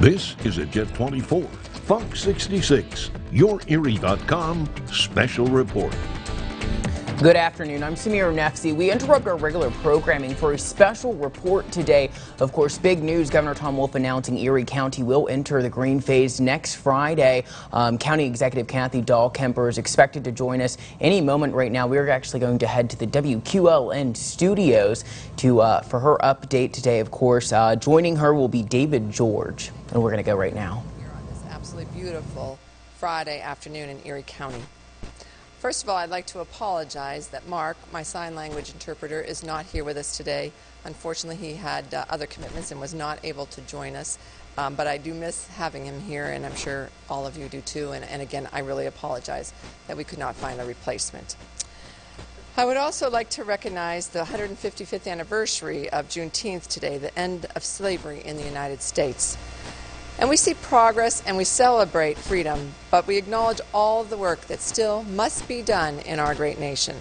This is a Jet 24, Fox 66, your Erie.com special report. Good afternoon. I'm Samira Nefsi. We interrupt our regular programming for a special report today. Of course, big news. Governor Tom Wolf announcing Erie County will enter the green phase next Friday. County Executive Kathy Dahlkemper is expected to join us any moment right now. We're actually going to head to the WQLN studios for her update today, of course. Joining her will be David George, and we're going to go right now. Here on this absolutely beautiful Friday afternoon in Erie County. First of all, I'd like to apologize that Mark, my sign language interpreter, is not here with us today. Unfortunately, he had other commitments and was not able to join us. But I do miss having him here, and I'm sure all of you do too. And again, I really apologize that we could not find a replacement. I would also like to recognize the 155th anniversary of Juneteenth today, the end of slavery in the United States. And we see progress and we celebrate freedom, but we acknowledge all of the work that still must be done in our great nation.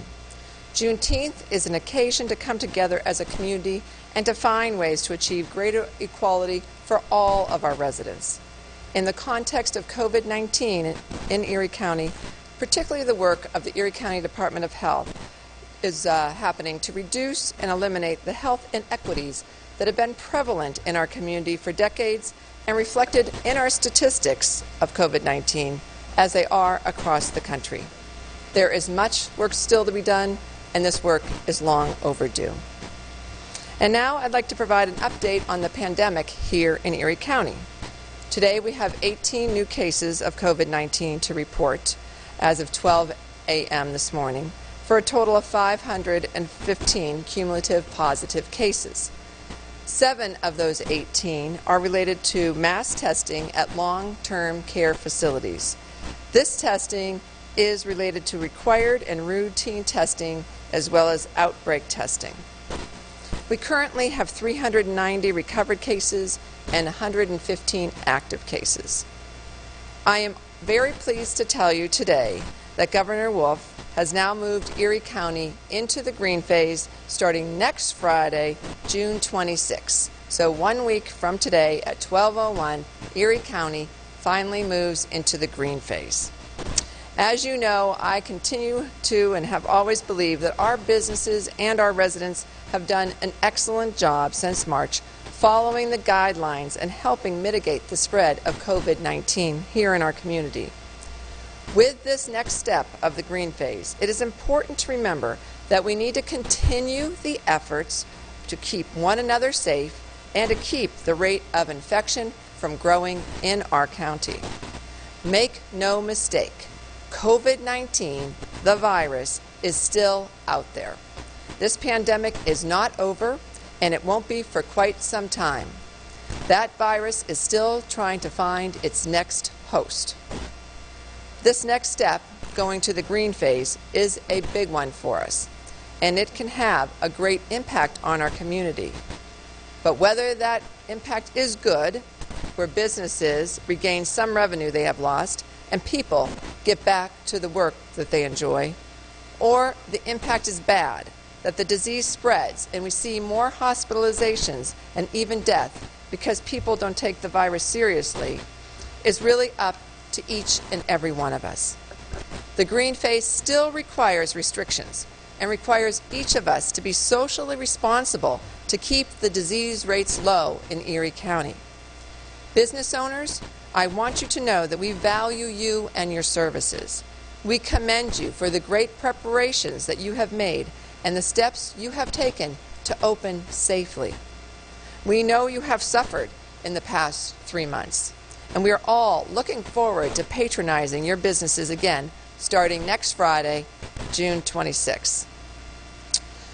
Juneteenth is an occasion to come together as a community and to find ways to achieve greater equality for all of our residents. In the context of COVID-19 in Erie County, particularly the work of the Erie County Department of Health is happening to reduce and eliminate the health inequities that have been prevalent in our community for decades and reflected in our statistics of COVID-19 as they are across the country. There is much work still to be done, and this work is long overdue. And now I'd like to provide an update on the pandemic here in Erie County. Today we have 18 new cases of COVID-19 to report as of 12 a.m. this morning, for a total of 515 cumulative positive cases. 7 of those 18 are related to mass testing at long-term care facilities. This testing is related to required and routine testing as well as outbreak testing. We currently have 390 recovered cases and 115 active cases. I am very pleased to tell you today that Governor Wolf has now moved Erie County into the green phase starting next Friday, June 26. So 1 week from today at 12:01, Erie County finally moves into the green phase. As you know, I continue to and have always believed that our businesses and our residents have done an excellent job since March following the guidelines and helping mitigate the spread of COVID-19 here in our community. With this next step of the green phase, it is important to remember that we need to continue the efforts to keep one another safe and to keep the rate of infection from growing in our county. Make no mistake, COVID-19, the virus, is still out there. This pandemic is not over, and it won't be for quite some time. That virus is still trying to find its next host. This next step, going to the green phase, is a big one for us, and it can have a great impact on our community. But whether that impact is good, where businesses regain some revenue they have lost and people get back to the work that they enjoy, or the impact is bad, that the disease spreads and we see more hospitalizations and even death because people don't take the virus seriously, is really up to each and every one of us. The green phase still requires restrictions and requires each of us to be socially responsible to keep the disease rates low in Erie County. Business owners, I want you to know that we value you and your services. We commend you for the great preparations that you have made and the steps you have taken to open safely. We know you have suffered in the past 3 months, and we are all looking forward to patronizing your businesses again starting next Friday, June 26.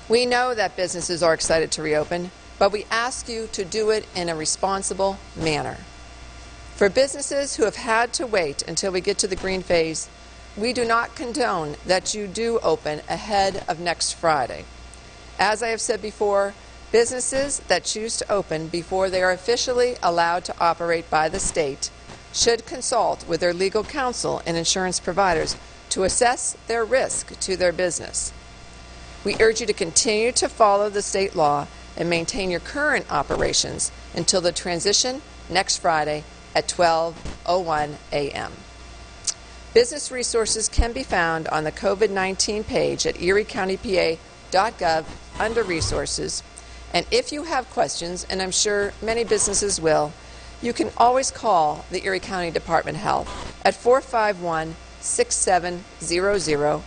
We know that businesses are excited to reopen, but we ask you to do it in a responsible manner. For businesses who have had to wait until we get to the green phase, we do not condone that you do open ahead of next Friday. As I have said before, businesses that choose to open before they are officially allowed to operate by the state should consult with their legal counsel and insurance providers to assess their risk to their business. We urge you to continue to follow the state law and maintain your current operations until the transition next Friday at 12:01 a.m. Business resources can be found on the COVID-19 page at eriecountypa.gov under Resources. And if you have questions, and I'm sure many businesses will, you can always call the Erie County Department of Health at 451-6700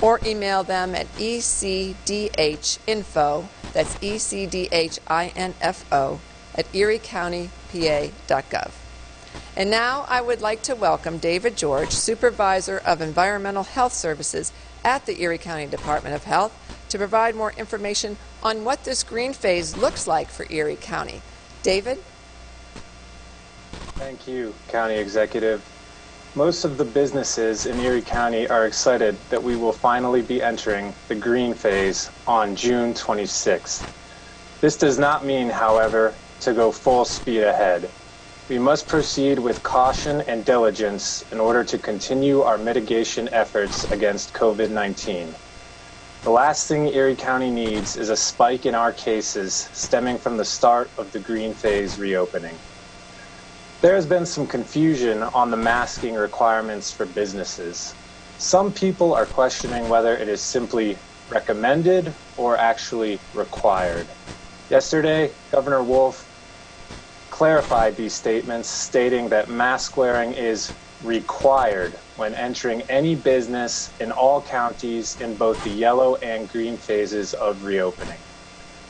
or email them at ecdhinfo, that's ecdhinfo, at eriecountypa.gov. And now I would like to welcome David George, Supervisor of Environmental Health Services at the Erie County Department of Health, to provide more information on what this green phase looks like for Erie County. David? Thank you, County Executive. Most of the businesses in Erie County are excited that we will finally be entering the green phase on June 26th. This does not mean, however, to go full speed ahead. We must proceed with caution and diligence in order to continue our mitigation efforts against COVID-19. The last thing Erie County needs is a spike in our cases stemming from the start of the green phase reopening. There has been some confusion on the masking requirements for businesses. Some people are questioning whether it is simply recommended or actually required. Yesterday, Governor Wolf clarified these statements, stating that mask wearing is required when entering any business in all counties in both the yellow and green phases of reopening.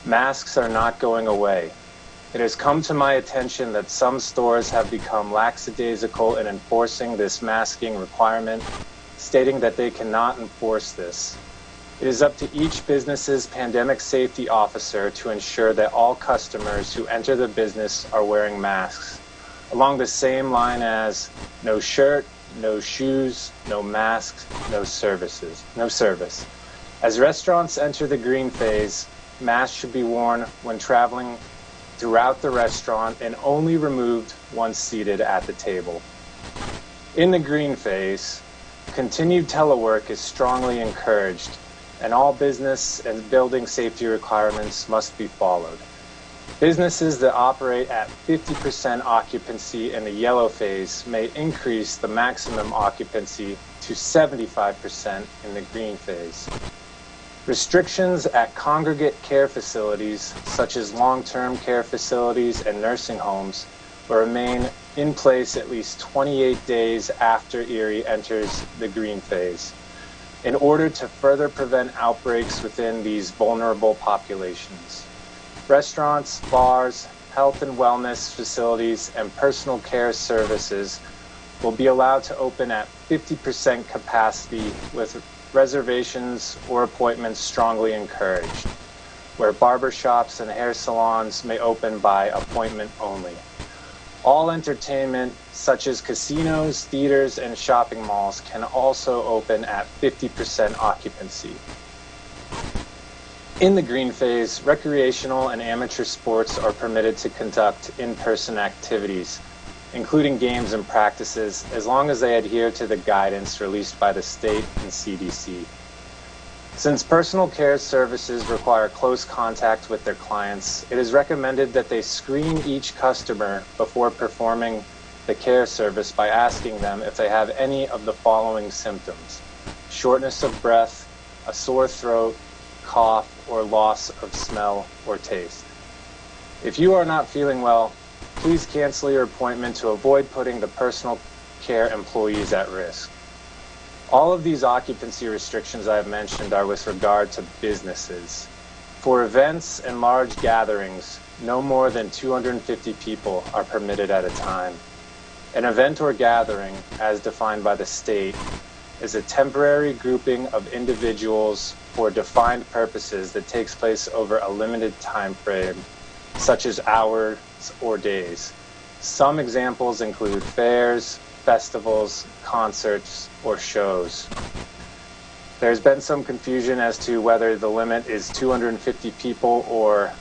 Masks are not going away. It has come to my attention that some stores have become lackadaisical in enforcing this masking requirement, stating that they cannot enforce this. It is up to each business's pandemic safety officer to ensure that all customers who enter the business are wearing masks, along the same line as no shirt, no shoes, no masks, no service. As restaurants enter the green phase, masks should be worn when traveling throughout the restaurant and only removed once seated at the table. In the green phase, continued telework is strongly encouraged, and all business and building safety requirements must be followed. Businesses that operate at 50% occupancy in the yellow phase may increase the maximum occupancy to 75% in the green phase. Restrictions at congregate care facilities, such as long-term care facilities and nursing homes, will remain in place at least 28 days after Erie enters the green phase, in order to further prevent outbreaks within these vulnerable populations. Restaurants, bars, health and wellness facilities, and personal care services will be allowed to open at 50% capacity, with reservations or appointments strongly encouraged, where barbershops and hair salons may open by appointment only. All entertainment, such as casinos, theaters, and shopping malls, can also open at 50% occupancy. In the green phase, recreational and amateur sports are permitted to conduct in-person activities, including games and practices, as long as they adhere to the guidance released by the state and CDC. Since personal care services require close contact with their clients, it is recommended that they screen each customer before performing the care service by asking them if they have any of the following symptoms: shortness of breath, a sore throat, cough, or loss of smell or taste. If you are not feeling well, please cancel your appointment to avoid putting the personal care employees at risk. All of these occupancy restrictions I have mentioned are with regard to businesses. For events and large gatherings, no more than 250 people are permitted at a time. An event or gathering, as defined by the state, is a temporary grouping of individuals for defined purposes that takes place over a limited time frame, such as hours or days. Some examples include fairs, festivals, concerts, or shows. There's been some confusion as to whether the limit is 250 people or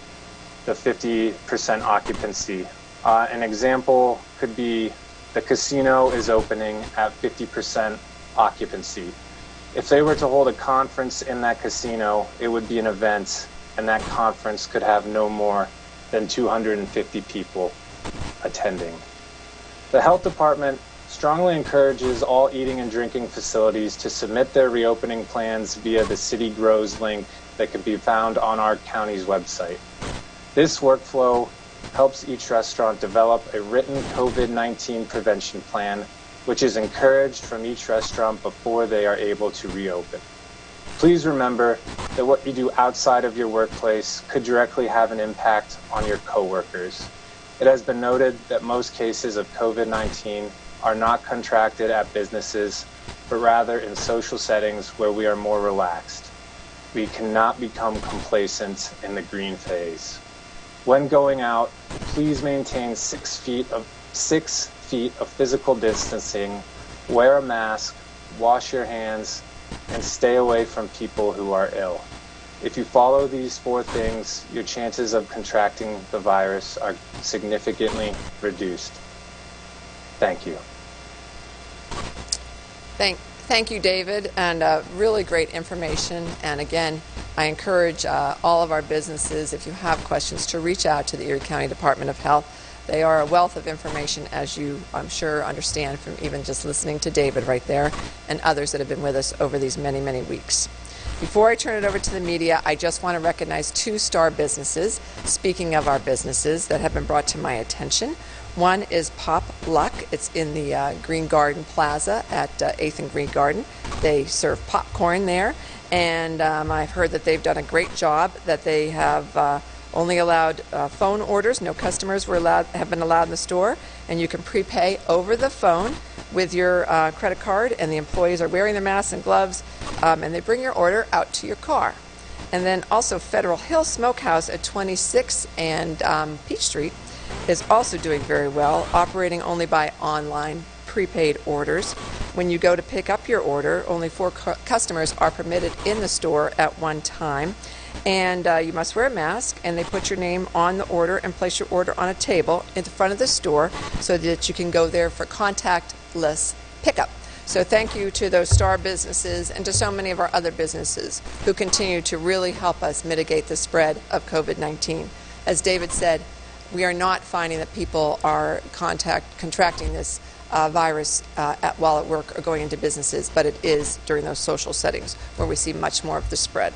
the 50% occupancy. An example could be the casino is opening at 50% occupancy. If they were to hold a conference in that casino, it would be an event, and that conference could have no more than 250 people attending. The health department strongly encourages all eating and drinking facilities to submit their reopening plans via the City Grows link that can be found on our county's website. This workflow helps each restaurant develop a written COVID-19 prevention plan, which is encouraged from each restaurant before they are able to reopen. Please remember that what you do outside of your workplace could directly have an impact on your coworkers. It has been noted that most cases of COVID-19 are not contracted at businesses, but rather in social settings where we are more relaxed. We cannot become complacent in the green phase. When going out, please maintain 6 feet of physical distancing, wear a mask, wash your hands, and stay away from people who are ill. If you follow these 4 things, your chances of contracting the virus are significantly reduced. Thank you. Thank you, David, and really great information. And again, I encourage all of our businesses, if you have questions, to reach out to the Erie County Department of Health. They are a wealth of information, as you, I'm sure, understand from even just listening to David right there and others that have been with us over these many, many weeks. Before I turn it over to the media, I just want to recognize 2 star businesses, speaking of our businesses, that have been brought to my attention. One is Pop Luck. It's in the Green Garden Plaza at 8th and Green Garden. They serve popcorn there, and I've heard that they've done a great job, that they have only allowed phone orders. No customers have been allowed in the store, and you can prepay over the phone with your credit card, and the employees are wearing their masks and gloves, and they bring your order out to your car. And then also Federal Hill Smokehouse at 26 and Peach Street is also doing very well, operating only by online prepaid orders. When you go to pick up your order, only 4 customers are permitted in the store at one time. And you must wear a mask, and they put your name on the order and place your order on a table in the front of the store so that you can go there for contactless pickup. So thank you to those star businesses and to so many of our other businesses who continue to really help us mitigate the spread of COVID-19. As David said, we are not finding that people are contracting this virus while at work or going into businesses, but it is during those social settings where we see much more of the spread.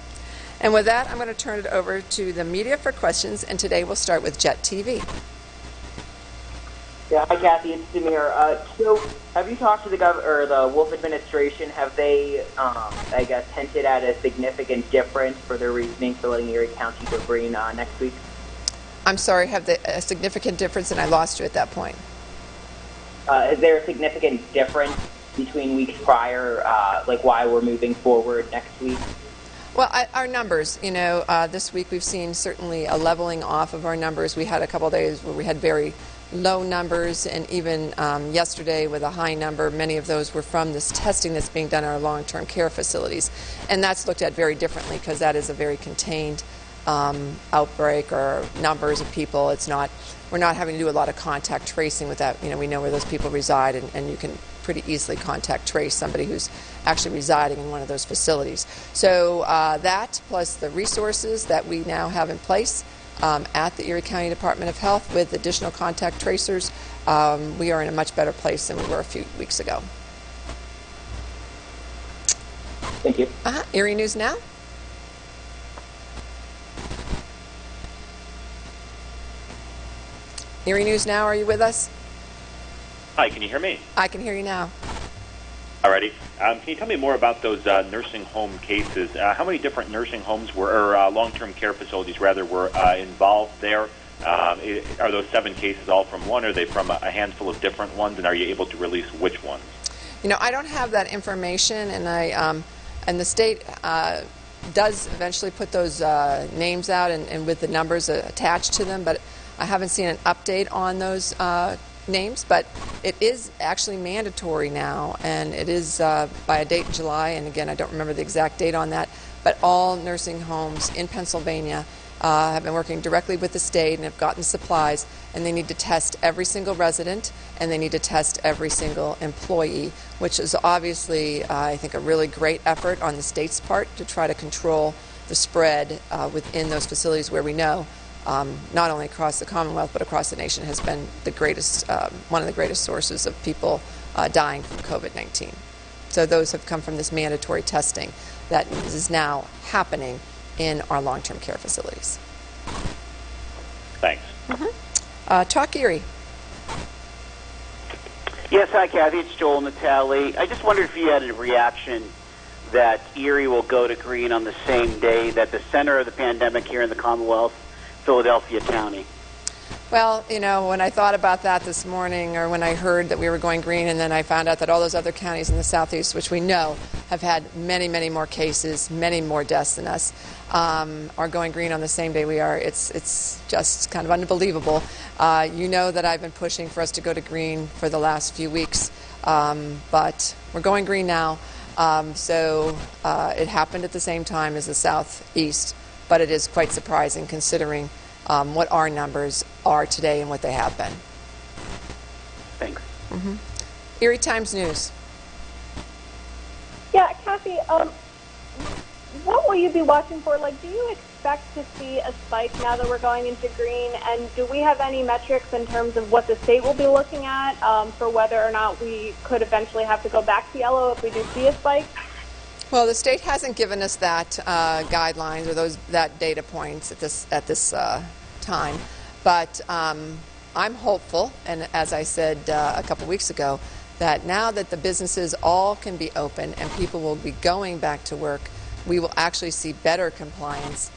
And with that, I'm going to turn it over to the media for questions, and today we'll start with Jet TV. Yeah, hi Kathy, it's Samir. So, have you talked to the Wolf administration? Have they, I guess, hinted at a significant difference for their reasoning for letting Erie County go green next week? I'm sorry, have they a significant difference, and I lost you at that point. Is there a significant difference between weeks prior, like why we're moving forward next week? Well, our numbers, this week we've seen certainly a leveling off of our numbers. We had a couple of days where we had very low numbers, and even yesterday with a high number. Many of those were from this testing that's being done in our long-term care facilities. And that's looked at very differently because that is a very contained outbreak or numbers of people. We're not having to do a lot of contact tracing with that. We know where those people reside, and you can pretty easily contact trace somebody who's actually residing in one of those facilities. So that plus the resources that we now have in place at the Erie County Department of Health with additional contact tracers, we are in a much better place than we were a few weeks ago. Thank you. Erie News Now. Erie News Now, are you with us? Hi, can you hear me? I can hear you now. Alrighty. Can you tell me more about those nursing home cases? How many different nursing homes or long-term care facilities, rather, were involved there? Are those 7 cases all from one? Or are they from a handful of different ones? And are you able to release which ones? I don't have that information, and and the state does eventually put those names out and with the numbers attached to them, but I haven't seen an update on those names. But it is actually mandatory now, and it is by a date in July, and again, I don't remember the exact date on that, but all nursing homes in Pennsylvania have been working directly with the state and have gotten supplies, and they need to test every single resident, and they need to test every single employee, which is obviously, I think, a really great effort on the state's part to try to control the spread within those facilities where we know not only across the Commonwealth but across the nation, has been the greatest, one of the greatest sources of people dying from COVID-19. So those have come from this mandatory testing that is now happening in our long-term care facilities. Thanks. Talk Erie. Yes, hi Kathy, it's Joel Natale. I just wondered if you had a reaction that Erie will go to green on the same day that the center of the pandemic here in the Commonwealth, Philadelphia County. Well, you know, when I thought about that this morning, or when I heard that we were going green, and then I found out that all those other counties in the southeast, which we know have had many, many more cases, many more deaths than us, are going green on the same day we are, it's just kind of unbelievable. You know that I've been pushing for us to go to green for the last few weeks, but we're going green now. So it happened at the same time as the southeast, but it is quite surprising considering what our numbers are today and what they have been. Thanks. Erie Times News. Yeah, Kathy, what will you be watching for? Like, do you expect to see a spike now that we're going into green? And do we have any metrics in terms of what the state will be looking at for whether or not we could eventually have to go back to yellow if we do see a spike? Well, the state hasn't given us that guidelines or that data points at this time, but I'm hopeful, and as I said a couple weeks ago, that now that the businesses all can be open and people will be going back to work, we will actually see better compliance.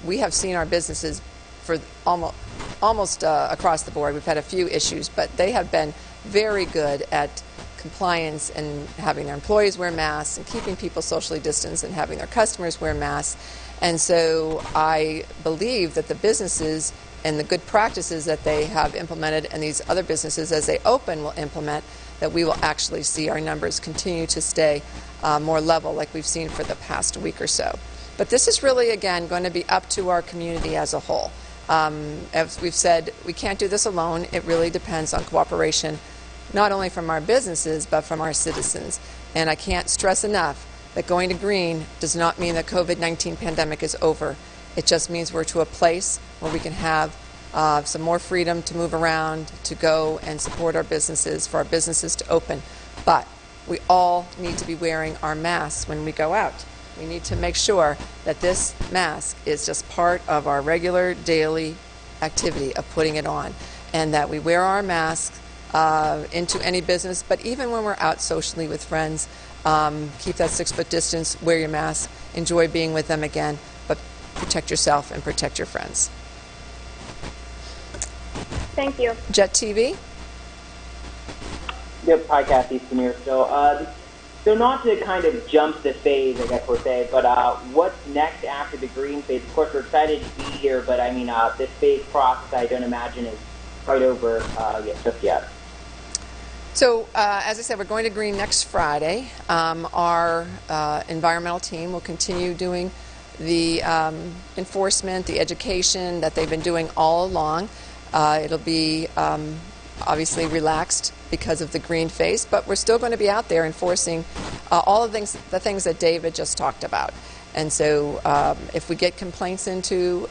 We have seen our businesses for almost across the board. We've had a few issues, but they have been very good at compliance and having their employees wear masks and keeping people socially distanced and having their customers wear masks. And so I believe that the businesses and the good practices that they have implemented and these other businesses as they open will implement, that we will actually see our numbers continue to stay more level like we've seen for the past week or so. But this is really, again, going to be up to our community as a whole. As we've said, we can't do this alone. It really depends on cooperation, not only from our businesses, but from our citizens. And I can't stress enough that going to green does not mean that COVID-19 pandemic is over. It just means we're to a place where we can have some more freedom to move around, to go and support our businesses, for our businesses to open. But we all need to be wearing our masks when we go out. We need to make sure that this mask is just part of our regular daily activity of putting it on, and that we wear our masks into any business, but even when we're out socially with friends, keep that 6-foot distance, wear your mask, enjoy being with them again, but protect yourself and protect your friends. Thank you. Jet TV. Yep, hi Kathy, Samir. So not to kind of jump the phase, I guess we'll say, but what's next after the green phase? Of course, we're excited to be here, but I mean, this phase process, I don't imagine is quite over just yet. So, as I said, we're going to green next Friday. Our environmental team will continue doing the enforcement, the education that they've been doing all along. It'll be obviously relaxed because of the green phase, but we're still going to be out there enforcing all of the things that David just talked about. And so if we get complaints into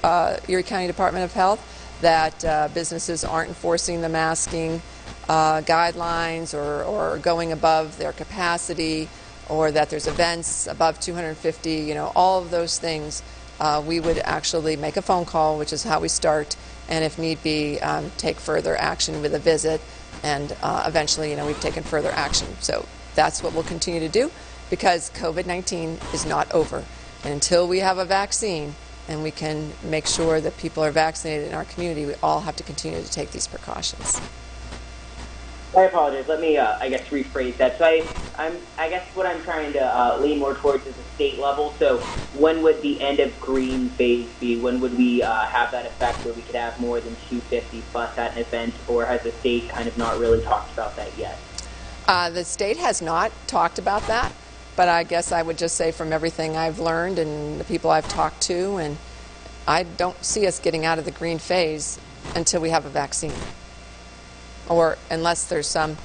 Erie County Department of Health that businesses aren't enforcing the masking guidelines or going above their capacity, or that there's events above 250, you know, all of those things, we would actually make a phone call, which is how we start, and if need be, take further action with a visit, and eventually, you know, we've taken further action. So that's what we'll continue to do, because COVID-19 is not over. And until we have a vaccine and we can make sure that people are vaccinated in our community, we all have to continue to take these precautions. I apologize. Let me, I guess, rephrase that. So I guess what I'm trying to lean more towards is the state level. So when would the end of green phase be? When would we have that effect where we could have more than 250 plus at an event, or has the state kind of not really talked about that yet? The state has not talked about that, but I guess I would just say from everything I've learned and the people I've talked to, and I don't see us getting out of the green phase until we have a vaccine, or unless there's some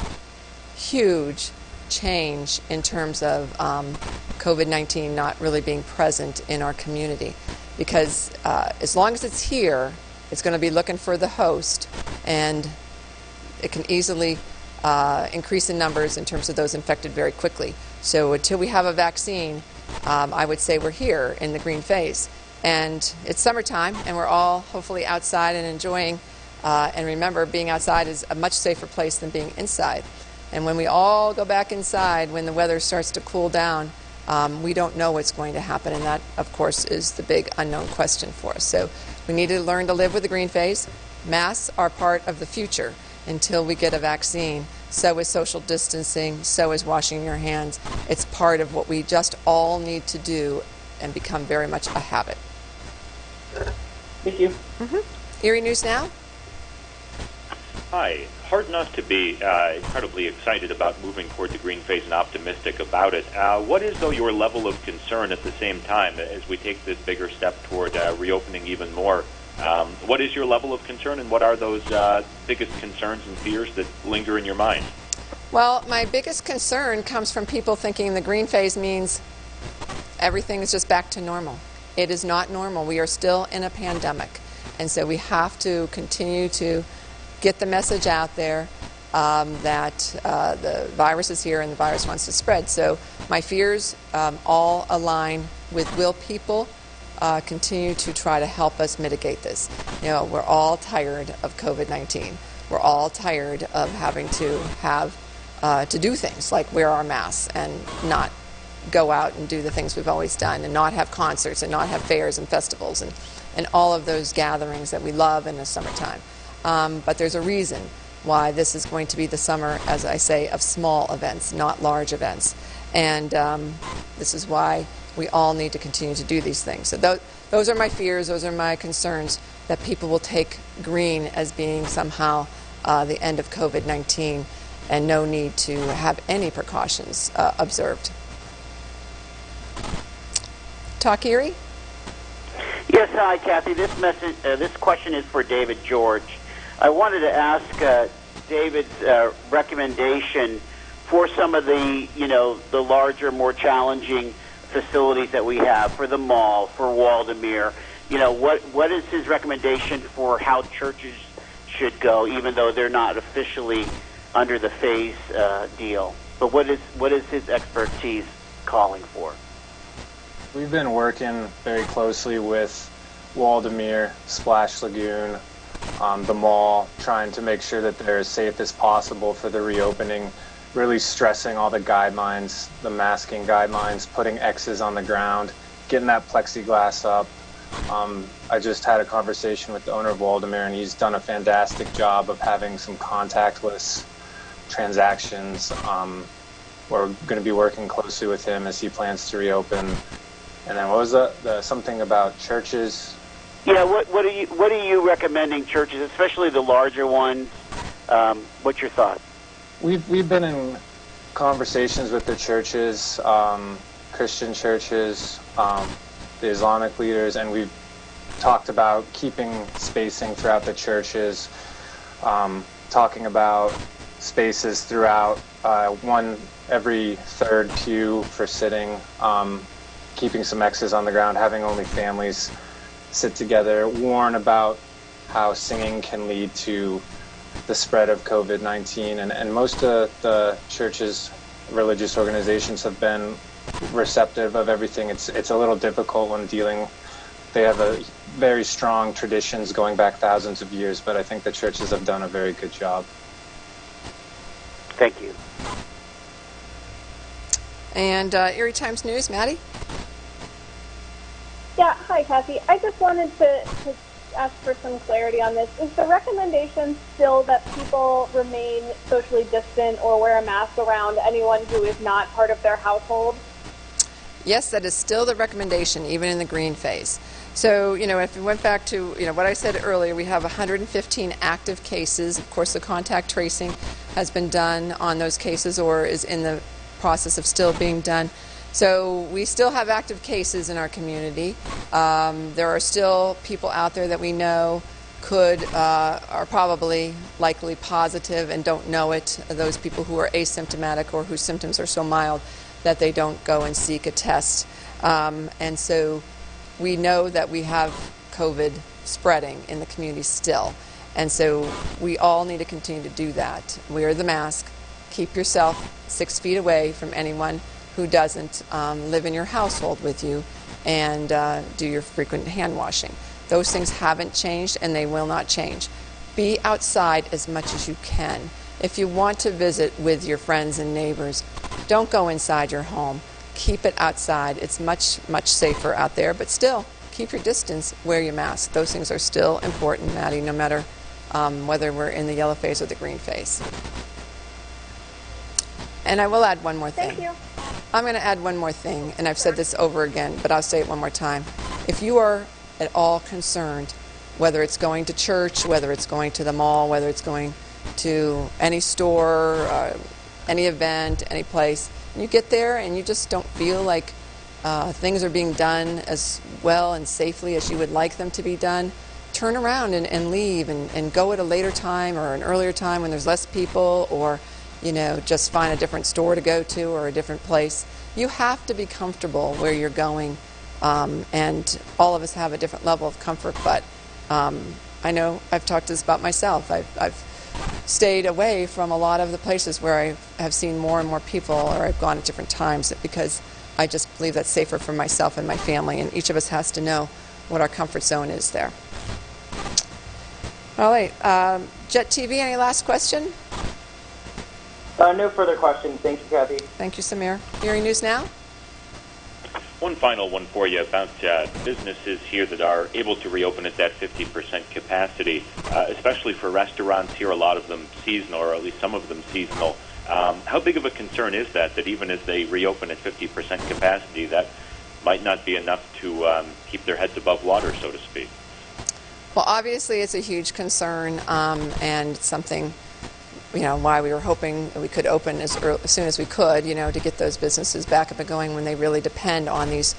huge change in terms of COVID-19 not really being present in our community. because as long as it's here, it's going to be looking for the host, and it can easily increase in numbers in terms of those infected very quickly. So until we have a vaccine, I would say we're here in the green phase. And it's summertime, and we're all hopefully outside and enjoying. And remember, being outside is a much safer place than being inside. And when we all go back inside, when the weather starts to cool down, we don't know what's going to happen. And that, of course, is the big unknown question for us. So we need to learn to live with the green phase. Masks are part of the future until we get a vaccine. So is social distancing. So is washing your hands. It's part of what we just all need to do and become very much a habit. Thank you. Erie News Now. Hi. Hard not to be incredibly excited about moving toward the green phase and optimistic about it. What is, though, your level of concern at the same time as we take this bigger step toward reopening even more? What is your level of concern, and what are those biggest concerns and fears that linger in your mind? Well, my biggest concern comes from people thinking the green phase means everything is just back to normal. It is not normal. We are still in a pandemic. And so we have to continue to get the message out there that the virus is here and the virus wants to spread. So my fears all align with, will people continue to try to help us mitigate this? You know, we're all tired of COVID-19. We're all tired of having to have to do things like wear our masks and not go out and do the things we've always done, and not have concerts and not have fairs and festivals and all of those gatherings that we love in the summertime. But there's a reason why this is going to be the summer, as I say, of small events, not large events. And this is why we all need to continue to do these things. So those are my fears, those are my concerns, that people will take green as being somehow the end of COVID-19 and no need to have any precautions observed. Talk Erie? Yes, hi, Kathy. This question is for David George. I wanted to ask David's recommendation for some of the, the larger, more challenging facilities that we have, for the mall, for Waldemere. What is his recommendation for how churches should go, even though they're not officially under the phase deal? But what is his expertise calling for? We've been working very closely with Waldemere, Splash Lagoon, the mall, trying to make sure that they're as safe as possible for the reopening, really stressing all the guidelines, the masking guidelines, putting X's on the ground, getting that plexiglass up. I just had a conversation with the owner of Waldemere, and he's done a fantastic job of having some contactless transactions. We're going to be working closely with him as he plans to reopen. And then what was the something about churches? Yeah, what are you recommending churches, especially the larger ones? What's your thought? We've been in conversations with the churches, Christian churches, the Islamic leaders, and we've talked about keeping spacing throughout the churches, talking about spaces throughout, one every third pew for sitting, keeping some X's on the ground, having only families sit together, warn about how singing can lead to the spread of COVID-19. And most of the churches, religious organizations have been receptive of everything. It's a little difficult when dealing. They have a very strong traditions going back thousands of years, but I think the churches have done a very good job. Thank you. And Erie Times News, Maddie? Yeah, hi, Kathy. I just wanted to ask for some clarity on this. Is the recommendation still that people remain socially distant or wear a mask around anyone who is not part of their household? Yes, that is still the recommendation, even in the green phase. So, if we went back to, what I said earlier, we have 115 active cases. Of course, the contact tracing has been done on those cases or is in the process of still being done. So we still have active cases in our community. There are still people out there that we know are probably likely positive and don't know it, those people who are asymptomatic or whose symptoms are so mild that they don't go and seek a test. And so we know that we have COVID spreading in the community still. And so we all need to continue to do that. Wear the mask. Keep yourself 6 feet away from anyone who doesn't live in your household with you, and do your frequent hand washing. Those things haven't changed, and they will not change. Be outside as much as you can. If you want to visit with your friends and neighbors, don't go inside your home. Keep it outside. It's much, much safer out there, but still, keep your distance, wear your mask. Those things are still important, Maddie, no matter whether we're in the yellow phase or the green phase. And I will add one more thing. Thank you. I'm going to add one more thing, and I've said this over again, but I'll say it one more time. If you are at all concerned, whether it's going to church, whether it's going to the mall, whether it's going to any store, any event, any place, and you get there and you just don't feel like things are being done as well and safely as you would like them to be done, turn around and leave and go at a later time or an earlier time when there's less people, or just find a different store to go to or a different place. You have to be comfortable where you're going, and all of us have a different level of comfort, but I know I've talked this about myself. I've stayed away from a lot of the places where I have seen more and more people, or I've gone at different times, because I just believe that's safer for myself and my family, and each of us has to know what our comfort zone is there. All right, Jet TV, any last question? No further questions. Thank you, Kathy. Thank you, Samir. Erie News Now? One final one for you about businesses here that are able to reopen at that 50% capacity, especially for restaurants here, a lot of them seasonal, or at least some of them seasonal. How big of a concern is that even as they reopen at 50% capacity, that might not be enough to keep their heads above water, so to speak? Well, obviously it's a huge concern, and something, why we were hoping we could open as soon as we could, to get those businesses back up and going when they really depend on these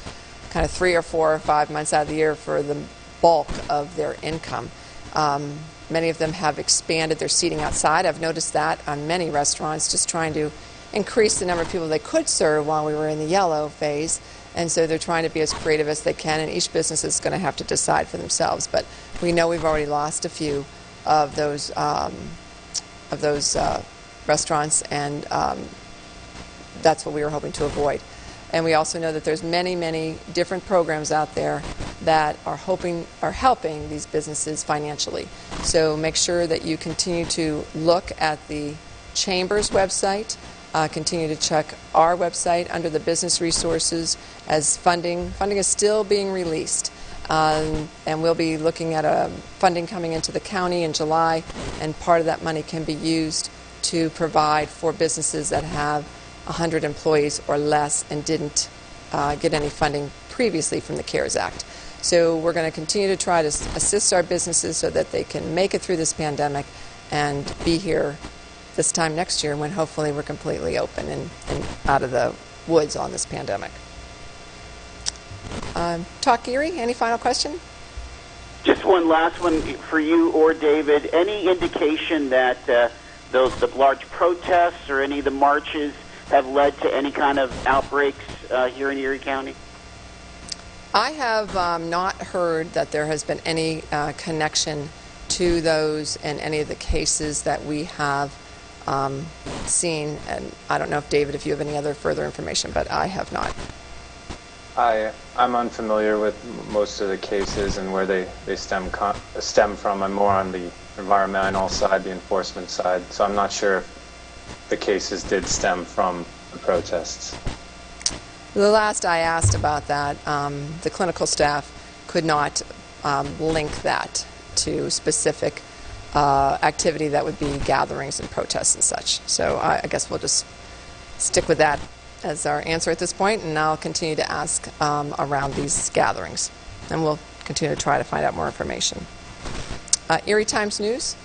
kind of 3 or 4 or 5 months out of the year for the bulk of their income. Many of them have expanded their seating outside. I've noticed that on many restaurants, just trying to increase the number of people they could serve while we were in the yellow phase. And so they're trying to be as creative as they can, and each business is going to have to decide for themselves. But we know we've already lost a few of those restaurants, and that's what we were hoping to avoid. And we also know that there's many, many different programs out there that are helping these businesses financially. So make sure that you continue to look at the Chamber's website, continue to check our website under the business resources, as funding is still being released. And we'll be looking at funding coming into the county in July, and part of that money can be used to provide for businesses that have 100 employees or less and didn't get any funding previously from the CARES Act. So we're going to continue to try to assist our businesses so that they can make it through this pandemic and be here this time next year when hopefully we're completely open and out of the woods on this pandemic. Talk Erie, any final question? Just one last one for you or David. Any indication that the large protests or any of the marches have led to any kind of outbreaks here in Erie County? I have not heard that there has been any connection to those in any of the cases that we have seen. And I don't know if, David, if you have any other further information, but I have not. I'm unfamiliar with most of the cases and where they stem from. I'm more on the environmental side, the enforcement side, so I'm not sure if the cases did stem from the protests. The last I asked about that, the clinical staff could not link that to specific activity that would be gatherings and protests and such. So I guess we'll just stick with that as our answer at this point, and I'll continue to ask around these gatherings, and we'll continue to try to find out more information. Erie Times News?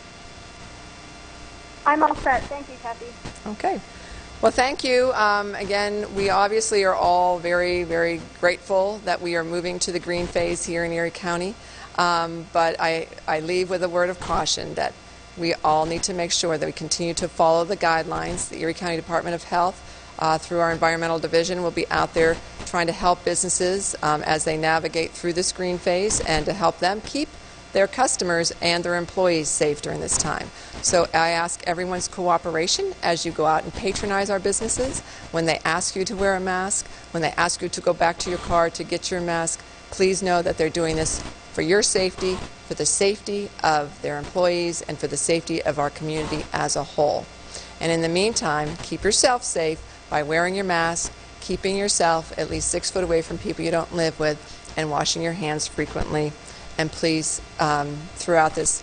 I'm all set. Thank you, Kathy. Okay. Well, thank you. Again, we obviously are all very, very grateful that we are moving to the green phase here in Erie County, but I leave with a word of caution that we all need to make sure that we continue to follow the guidelines. The Erie County Department of Health through our environmental division, will be out there trying to help businesses as they navigate through this green phase and to help them keep their customers and their employees safe during this time. So I ask everyone's cooperation as you go out and patronize our businesses. When they ask you to wear a mask, when they ask you to go back to your car to get your mask, please know that they're doing this for your safety, for the safety of their employees, and for the safety of our community as a whole. And in the meantime, keep yourself safe by wearing your mask, keeping yourself at least 6 foot away from people you don't live with, and washing your hands frequently. And please, throughout this.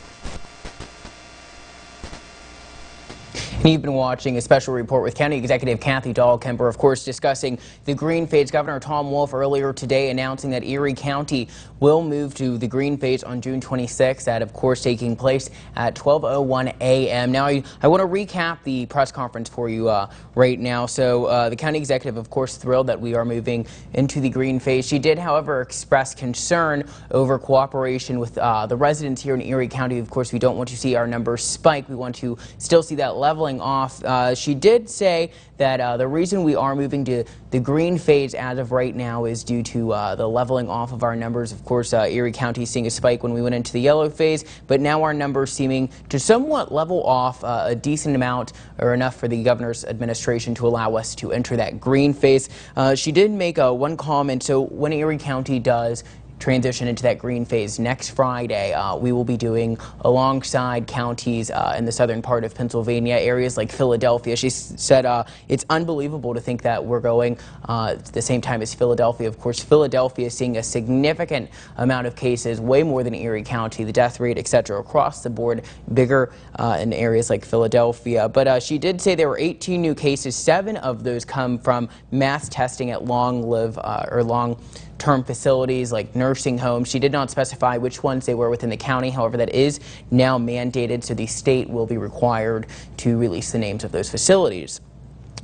And you've been watching a special report with County Executive Kathy Dahlkemper, of course, discussing the green phase. Governor Tom Wolf earlier today announcing that Erie County will move to the green phase on June 26th. That, of course, taking place at 12:01 a.m. Now, I want to recap the press conference for you right now. So the county executive, of course, thrilled that we are moving into the green phase. She did, however, express concern over cooperation with the residents here in Erie County. Of course, we don't want to see our numbers spike. We want to still see that leveling off. She did say that the reason we are moving to the green phase as of right now is due to the leveling off of our numbers. Of course, Erie County seeing a spike when we went into the yellow phase, but now our numbers seeming to somewhat level off a decent amount, or enough for the governor's administration to allow us to enter that green phase. She did make one comment. So when Erie County does transition into that green phase next Friday, we will be doing alongside counties in the southern part of Pennsylvania, areas like Philadelphia. She said it's unbelievable to think that we're going at the same time as Philadelphia. Of course, Philadelphia is seeing a significant amount of cases, way more than Erie County, the death rate, etc., across the board, bigger in areas like Philadelphia. But she did say there were 18 new cases. 7 of those come from mass testing at long-term facilities like nursing homes. She did not specify which ones they were within the county. However, that is now mandated, so the state will be required to release the names of those facilities.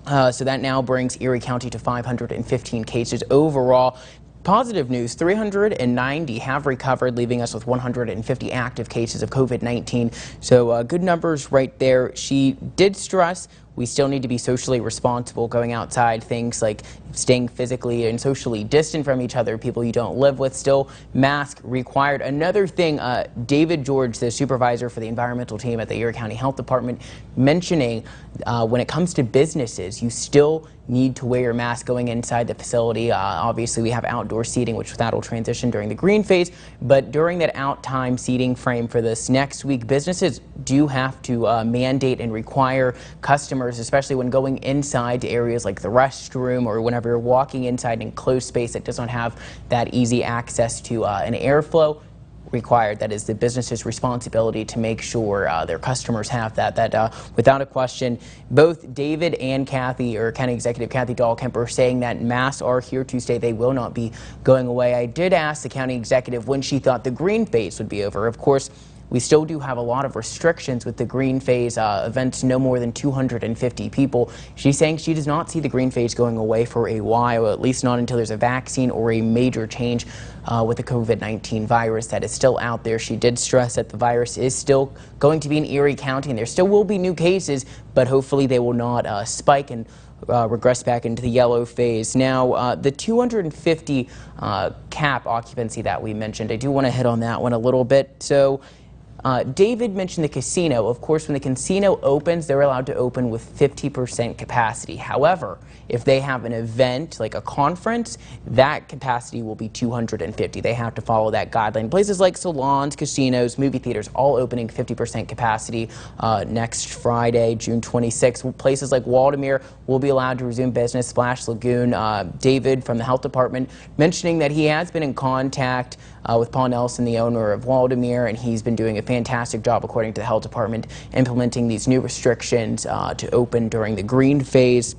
So that now brings Erie County to 515 cases overall. Positive news, 390 have recovered, leaving us with 150 active cases of COVID-19. So good numbers right there. She did stress we still need to be socially responsible going outside, things like staying physically and socially distant from each other, people you don't live with, still mask required. Another thing, David George, the supervisor for the environmental team at the Erie County Health Department, mentioning when it comes to businesses, you still need to wear your mask going inside the facility. Obviously, we have outdoor seating, which that will transition during the green phase, but during that out time seating frame for this next week, businesses do have to mandate and require customers, especially when going inside to areas like the restroom or whenever you're walking inside an enclosed space that doesn't have that easy access to an airflow, required. That is the business's responsibility to make sure their customers have that. Without a question, both David and Kathy, or County Executive Kathy Dahlkemper, are saying that masks are here to stay. They will not be going away. I did ask the county executive when she thought the green phase would be over. Of course, we still do have a lot of restrictions with the green phase, events no more than 250 people. She's saying she does not see the green phase going away for a while, at least not until there's a vaccine or a major change with the COVID-19 virus that is still out there. She did stress that the virus is still going to be in Erie County, and there still will be new cases, but hopefully they will not spike and regress back into the yellow phase. Now, the 250 cap occupancy that we mentioned, I do want to hit on that one a little bit. So David mentioned the casino. Of course, when the casino opens, they're allowed to open with 50% capacity. However, if they have an event like a conference, that capacity will be 250. They have to follow that guideline. Places like salons, casinos, movie theaters, all opening 50% capacity next Friday, June 26th. Places like Waldemere will be allowed to resume business. Splash Lagoon, David from the health department mentioning that he has been in contact with Paul Nelson, the owner of Waldemere, and he's been doing a fantastic job, according to the health department, implementing these new restrictions to open during the green phase.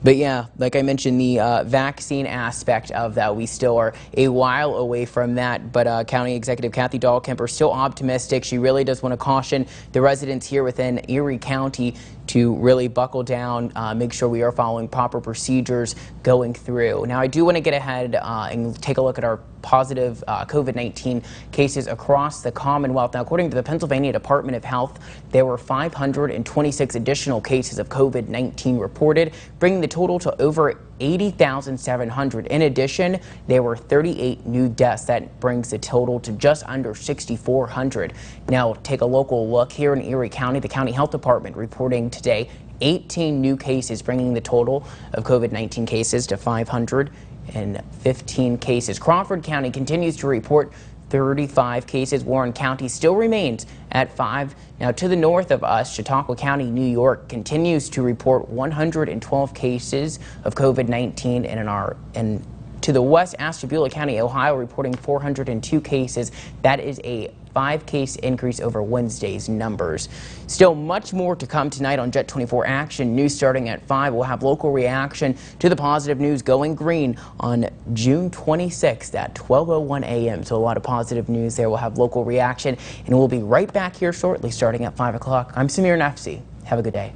But yeah, like I mentioned, the vaccine aspect of that, we still are a while away from that. But County Executive Kathy Dahlkemper is still optimistic. She really does want to caution the residents here within Erie County to really buckle down, make sure we are following proper procedures going through. Now, I do want to get ahead and take a look at our positive COVID-19 cases across the Commonwealth. Now, according to the Pennsylvania Department of Health, there were 526 additional cases of COVID-19 reported, bringing the total to over 80,700. In addition, there were 38 new deaths. That brings the total to just under 6,400. Now, take a local look here in Erie County. The County Health Department reporting today 18 new cases, bringing the total of COVID-19 cases to 515 cases. Crawford County continues to report 35 cases. Warren County still remains at 5. Now, to the north of us, Chautauqua County, New York, continues to report 112 cases of COVID-19, and to the west, Ashtabula County, Ohio, reporting 402 cases. That is a 5-case increase over Wednesday's numbers. Still much more to come tonight on Jet 24 Action News starting at 5. We'll have local reaction to the positive news going green on June 26th at 12:01 a.m. So a lot of positive news there. We'll have local reaction, and we'll be right back here shortly starting at 5 o'clock. I'm Samir Nafsi. Have a good day.